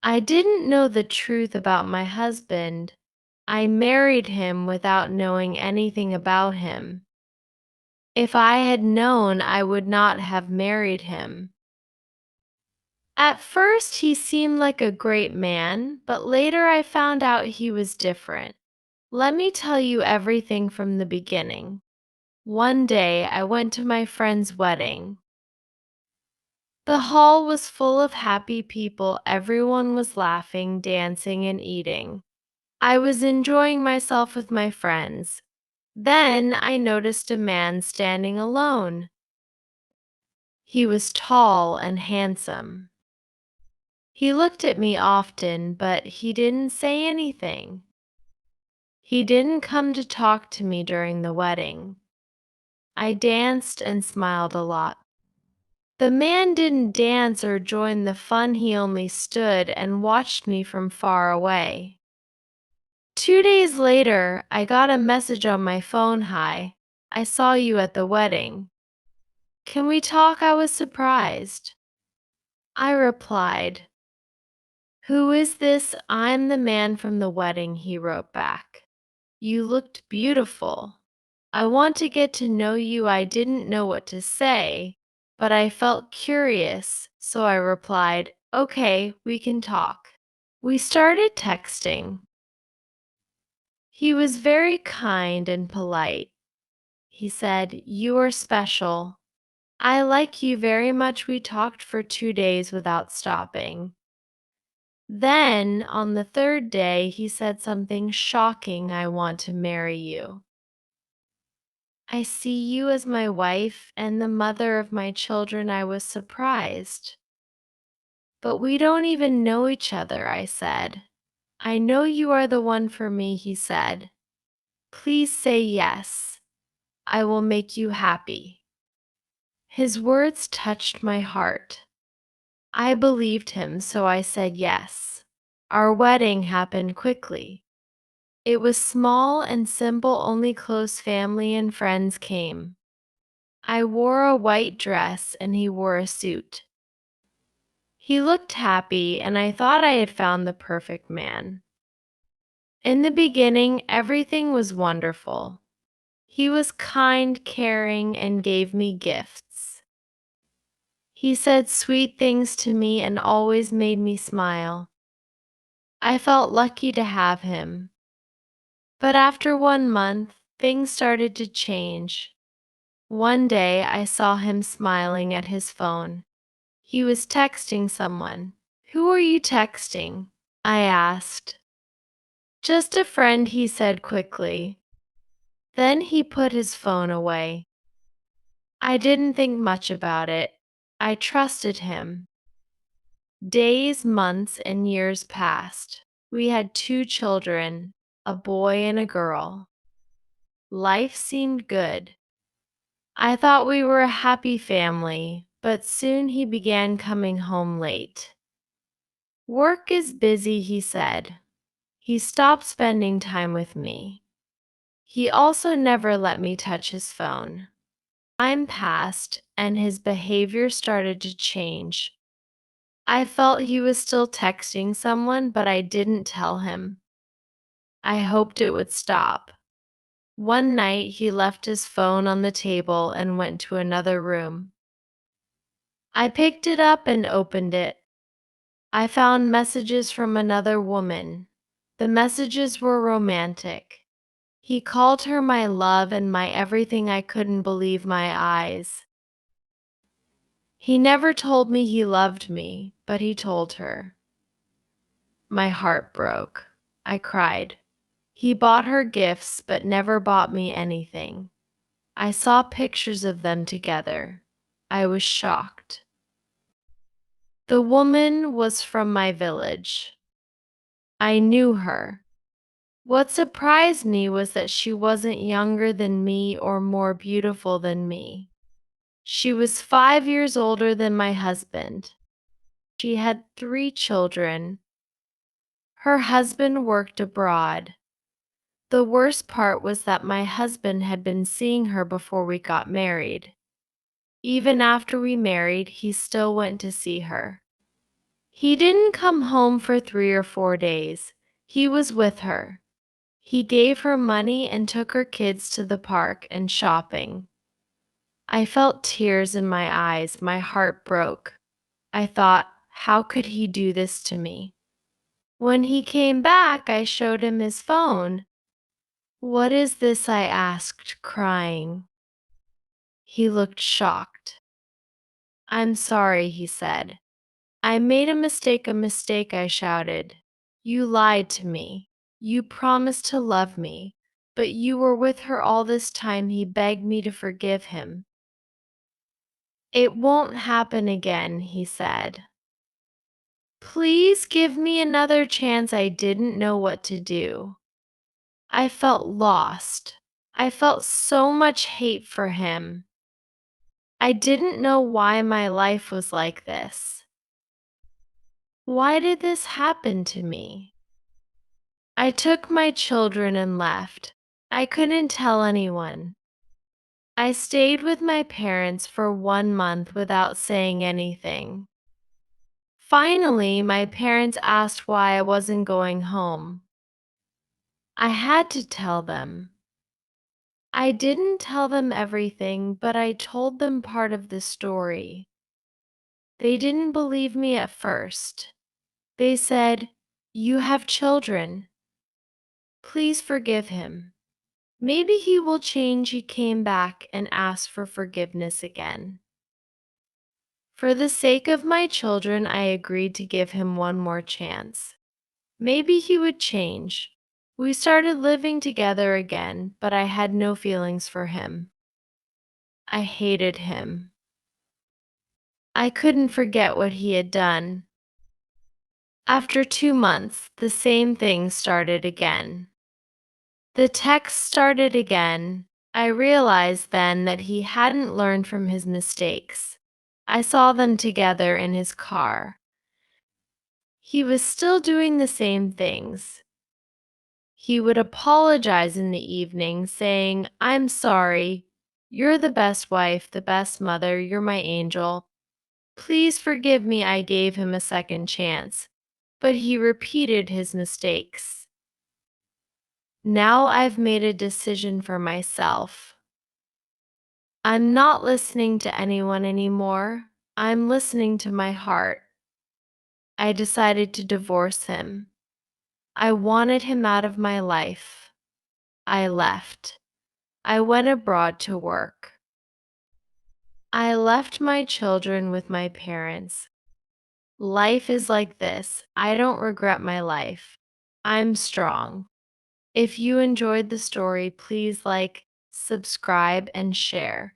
I didn't know the truth about my husband. I married him without knowing anything about him. If I had known, I would not have married him. At first, he seemed like a great man, but later I found out he was different. Let me tell you everything from the beginning. One day, I went to my friend's wedding. The hall was full of happy people. Everyone was laughing, dancing, and eating. I was enjoying myself with my friends. Then I noticed a man standing alone. He was tall and handsome. He looked at me often, but he didn't say anything. He didn't come to talk to me during the wedding. I danced and smiled a lot. The man didn't dance or join the fun, he only stood and watched me from far away. 2 days later, I got a message on my phone. Hi, I saw you at the wedding. Can we talk? I was surprised. I replied, Who is this? I'm the man from the wedding, he wrote back. You looked beautiful. I want to get to know you. I didn't know what to say, but I felt curious, so I replied, Okay, we can talk. We started texting. He was very kind and polite. He said, You are special. I like you very much. We talked for 2 days without stopping. Then, on the third day, he said something shocking. I want to marry you. I see you as my wife and the mother of my children. I was surprised. But we don't even know each other, I said. I know you are the one for me, he said. Please say yes. I will make you happy. His words touched my heart. I believed him, so I said yes. Our wedding happened quickly. It was small and simple, only close family and friends came. I wore a white dress and he wore a suit. He looked happy, and I thought I had found the perfect man. In the beginning, everything was wonderful. He was kind, caring, and gave me gifts. He said sweet things to me and always made me smile. I felt lucky to have him. But after 1 month, things started to change. One day, I saw him smiling at his phone. He was texting someone. Who are you texting? I asked. Just a friend, he said quickly. Then he put his phone away. I didn't think much about it. I trusted him. Days, months, and years passed. We had 2 children, a boy and a girl. Life seemed good. I thought we were a happy family, but soon he began coming home late. Work is busy, he said. He stopped spending time with me. He also never let me touch his phone. Time passed, and his behavior started to change. I felt he was still texting someone, but I didn't tell him. I hoped it would stop. One night, he left his phone on the table and went to another room. I picked it up and opened it. I found messages from another woman. The messages were romantic. He called her my love and my everything. I couldn't believe my eyes. He never told me he loved me, but he told her. My heart broke. I cried. He bought her gifts, but never bought me anything. I saw pictures of them together. I was shocked. The woman was from my village. I knew her. What surprised me was that she wasn't younger than me or more beautiful than me. She was 5 years older than my husband. She had 3 children. Her husband worked abroad. The worst part was that my husband had been seeing her before we got married. Even after we married, he still went to see her. He didn't come home for 3 or 4 days. He was with her. He gave her money and took her kids to the park and shopping. I felt tears in my eyes. My heart broke. I thought, how could he do this to me? When he came back, I showed him his phone. "What is this?" I asked, crying. He looked shocked. "I'm sorry," he said. "I made a mistake," I shouted. "You lied to me. You promised to love me, but you were with her all this time." He begged me to forgive him. "It won't happen again," he said. "Please give me another chance." I didn't know what to do. I felt lost. I felt so much hate for him. I didn't know why my life was like this. Why did this happen to me? I took my children and left. I couldn't tell anyone. I stayed with my parents for 1 month without saying anything. Finally, my parents asked why I wasn't going home. I had to tell them. I didn't tell them everything, but I told them part of the story. They didn't believe me at first. They said, "You have children. Please forgive him. Maybe he will change." He came back and asked for forgiveness again. For the sake of my children, I agreed to give him one more chance. Maybe he would change. We started living together again, but I had no feelings for him. I hated him. I couldn't forget what he had done. After 2 months, the same thing started again. The text started again. I realized then that he hadn't learned from his mistakes. I saw them together in his car. He was still doing the same things. He would apologize in the evening, saying, "I'm sorry. You're the best wife, the best mother. You're my angel. Please forgive me." I gave him a second chance, but he repeated his mistakes. Now I've made a decision for myself. I'm not listening to anyone anymore. I'm listening to my heart. I decided to divorce him. I wanted him out of my life. I left. I went abroad to work. I left my children with my parents. Life is like this. I don't regret my life. I'm strong. If you enjoyed the story, please like, subscribe, and share.